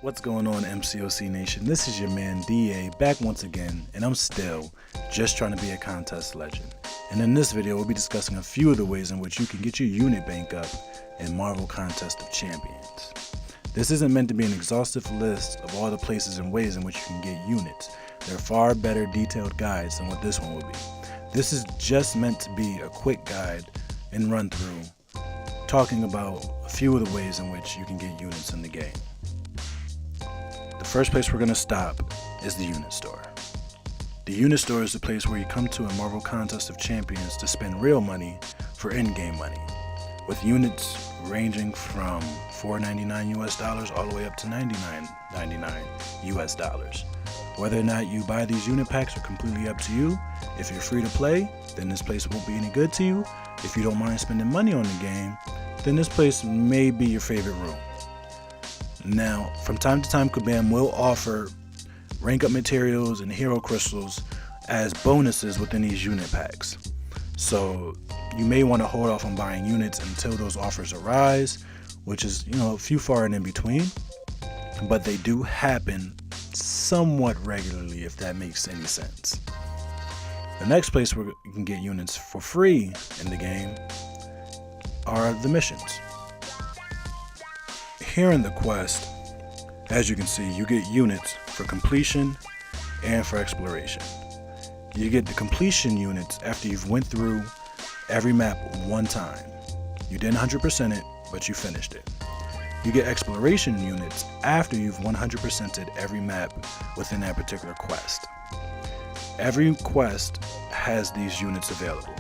What's going on, MCOC Nation? This is your man DA back once again, and I'm still just trying to be a contest legend. And in this video, we'll be discussing a few of the ways in which you can get your unit bank up in Marvel Contest of Champions. This isn't meant to be an exhaustive list of all the places and ways in which you can get units. There are far better detailed guides than what this one will be. This is just meant to be a quick guide and run through, talking about a few of the ways in which you can get units in the game. The first place we're going to stop is the unit store. The unit store is the place where you come to in Marvel Contest of Champions to spend real money for in-game money, with units ranging from $4.99 US all the way up to $99.99 US. Whether or not you buy these unit packs are completely up to you. If you're free to play, then this place won't be any good to you. If you don't mind spending money on the game, then this place may be your favorite room. Now, from time to time, Kabam will offer rank up materials and hero crystals as bonuses within these unit packs. So you may want to hold off on buying units until those offers arise, which is, few far and in between. But they do happen somewhat regularly, if that makes any sense. The next place where you can get units for free in the game are the missions. Here in the quest, as you can see, you get units for completion and for exploration. You get the completion units after you've went through every map one time. You didn't 100% it, but you finished it. You get exploration units after you've 100%ed every map within that particular quest. Every quest has these units available.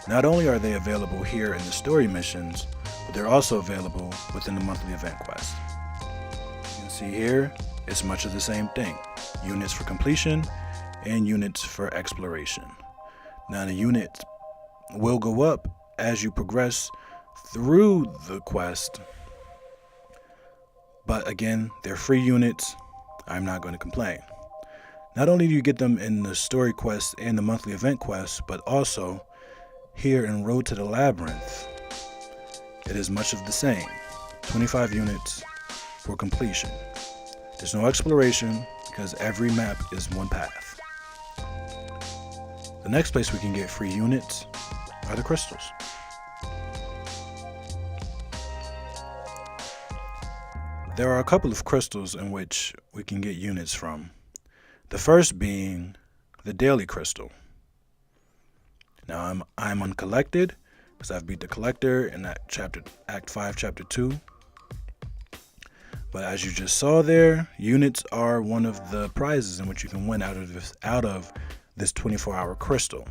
Not only are they available here in the story missions, but they're also available within the monthly event quest. You can see here, it's much of the same thing. Units for completion and units for exploration. Now the units will go up as you progress through the quest, but again, they're free units. I'm not going to complain. Not only do you get them in the story quest and the monthly event quest, but also here in Road to the Labyrinth, it is much of the same. 25 units for completion. There's no exploration because every map is one path. The next place we can get free units are the crystals. There are a couple of crystals in which we can get units from. The first being the Daily Crystal. Now I'm uncollected because I've beat the collector in that Act 5, Chapter 2. But as you just saw there, units are one of the prizes in which you can win out of this 24-hour crystal.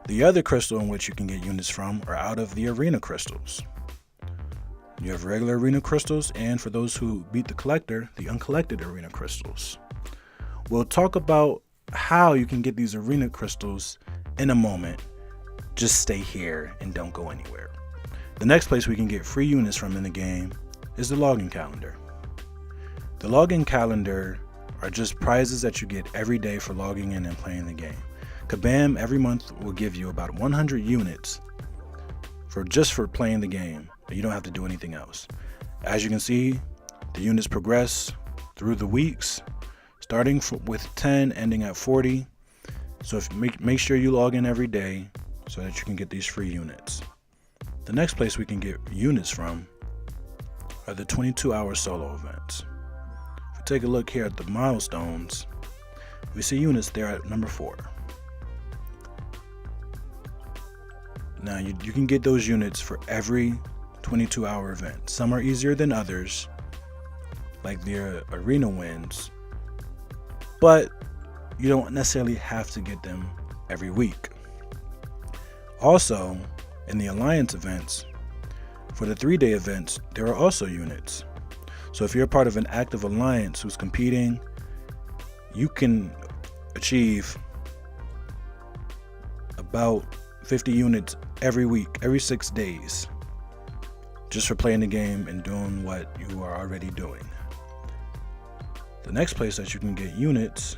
The other crystal in which you can get units from are out of the arena crystals. You have regular arena crystals, and for those who beat the collector, the uncollected arena crystals. We'll talk about how you can get these arena crystals in a moment. Just stay here and don't go anywhere. The next place we can get free units from in the game is the login calendar. The login calendar are just prizes that you get every day for logging in and playing the game. Kabam every month will give you about 100 units for playing the game. You don't have to do anything else. As you can see, the units progress through the weeks, starting with 10, ending at 40. So make sure you log in every day so that you can get these free units. The next place we can get units from are the 22-hour solo events. If we take a look here at the milestones, we see units there at number 4. Now you can get those units for every 22-hour event. Some are easier than others, like the arena wins, but you don't necessarily have to get them every week. Also, in the alliance events, for the 3-day events, there are also units. So if you're part of an active alliance who's competing, you can achieve about 50 units every week, every 6 days, just for playing the game and doing what you are already doing. The next place that you can get units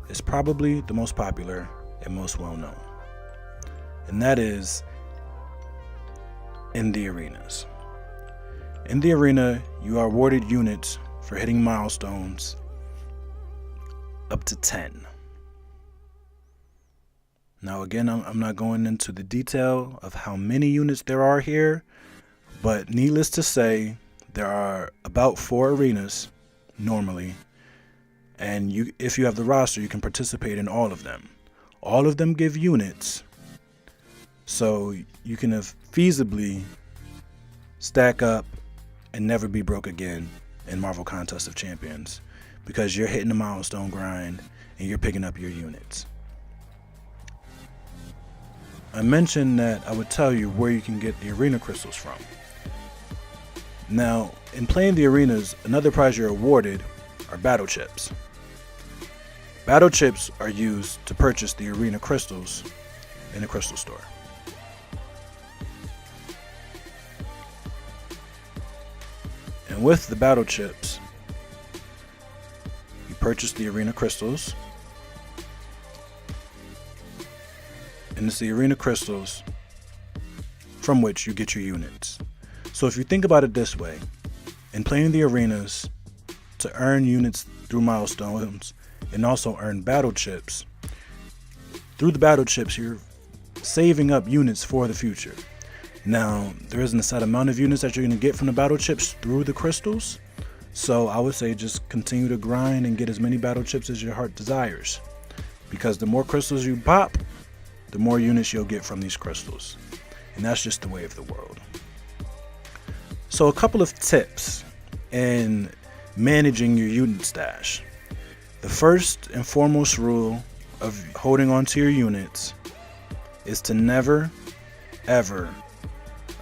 is probably the most popular and most well known, and that is in the arenas. In the arena, you are awarded units for hitting milestones up to 10. Now again, I'm not going into the detail of how many units there are here, but needless to say, there are about 4 arenas normally, and if you have the roster, you can participate in all of them. All of them give units, so you can feasibly stack up and never be broke again in Marvel Contest of Champions, because you're hitting the milestone grind and you're picking up your units. I mentioned that I would tell you where you can get the arena crystals from. Now, in playing the arenas, another prize you're awarded are battle chips. Battle chips are used to purchase the arena crystals in the crystal store. And with the battle chips, you purchase the arena crystals, and it's the arena crystals from which you get your units. So if you think about it this way, in playing the arenas to earn units through milestones and also earn battle chips, through the battle chips you're saving up units for the future. Now, there isn't a set amount of units that you're going to get from the battle chips through the crystals, so I would say just continue to grind and get as many battle chips as your heart desires, because the more crystals you pop, the more units you'll get from these crystals, and that's just the way of the world. So a couple of tips in managing your unit stash. The first and foremost rule of holding on to your units is to never, ever,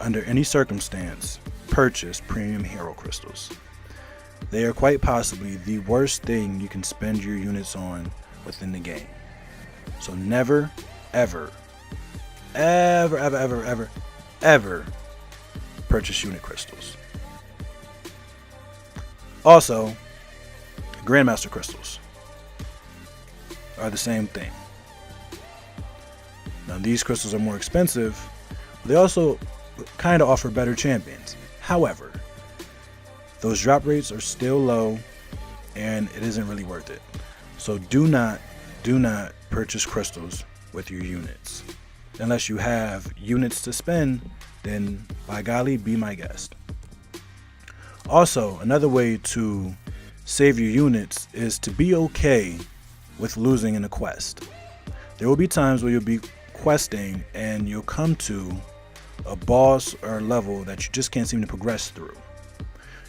under any circumstance, purchase premium hero crystals. They are quite possibly the worst thing you can spend your units on within the game. So never, ever, ever, ever, ever, ever, ever purchase unit crystals. Also, Grandmaster crystals are the same thing. Now these crystals are more expensive, but they also kind of offer better champions. However, those drop rates are still low and it isn't really worth it. So do not purchase crystals with your units. Unless you have units to spend, then by golly, be my guest. Also, another way to save your units is to be okay with losing in a quest. There will be times where you'll be questing and you'll come to a boss or a level that you just can't seem to progress through.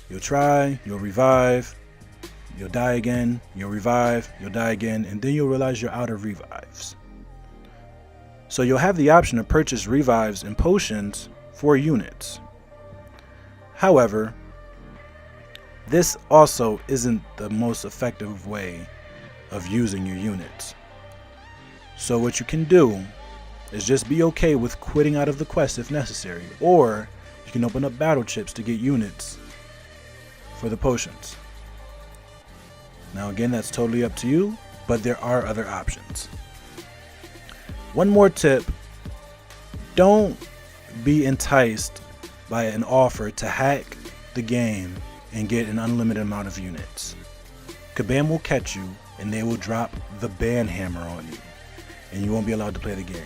You'll try, you'll revive, you'll die again, you'll revive, you'll die again, and then you'll realize you're out of revives. So you'll have the option to purchase revives and potions for units. However, this also isn't the most effective way of using your units. So what you can do is just be okay with quitting out of the quest if necessary, or you can open up battle chips to get units for the potions. Now again, that's totally up to you, but there are other options. One more tip: don't be enticed by an offer to hack the game and get an unlimited amount of units. Kabam will catch you and they will drop the ban hammer on you, and you won't be allowed to play the game.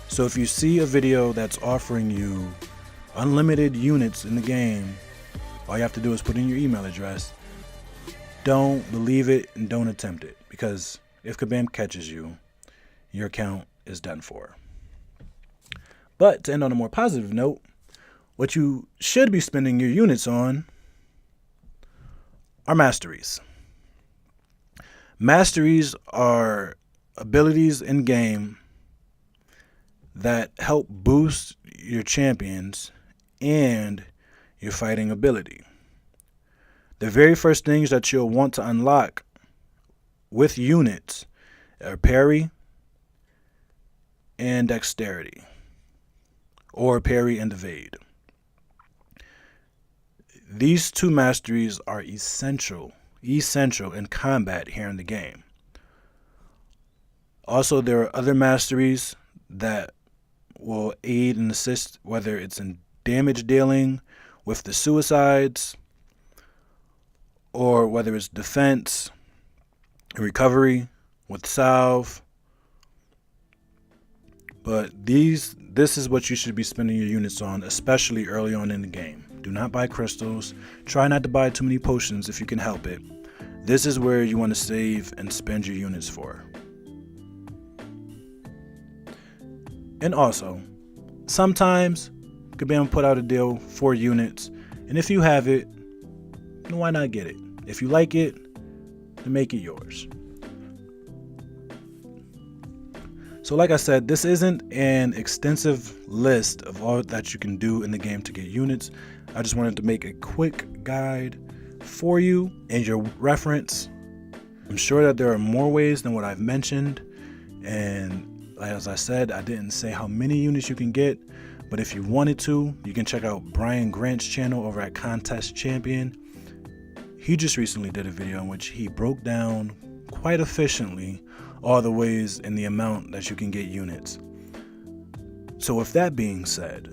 So if you see a video that's offering you unlimited units in the game, all you have to do is put in your email address. Don't believe it and don't attempt it, because if Kabam catches you, your account is done for. But to end on a more positive note, what you should be spending your units on are masteries. Masteries are abilities in game that help boost your champions and your fighting ability. The very first things that you'll want to unlock with units are parry and dexterity, or parry and evade. These two masteries are essential in combat here in the game. Also, there are other masteries that will aid and assist, whether it's in damage dealing with the suicides, or whether it's defense, recovery, with salve. But this is what you should be spending your units on, especially early on in the game. Do not buy crystals. Try not to buy too many potions if you can help it. This is where you want to save and spend your units for. And also, sometimes Kabam put out a deal for units, and if you have it, then why not get it? If you like it, then make it yours. So like I said, this isn't an extensive list of all that you can do in the game to get units. I just wanted to make a quick guide for you and your reference. I'm sure that there are more ways than what I've mentioned, and as I said, I didn't say how many units you can get, but if you wanted to, you can check out Brian Grant's channel over at Contest Champion. He just recently did a video in which he broke down quite efficiently all the ways and the amount that you can get units. So with that being said,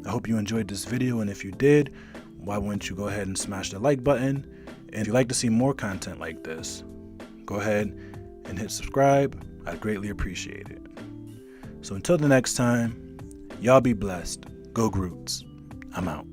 I hope you enjoyed this video, and if you did, why wouldn't you go ahead and smash the like button? And if you'd like to see more content like this, go ahead and hit subscribe. I'd greatly appreciate it. So until the next time, y'all be blessed. Go Groots. I'm out.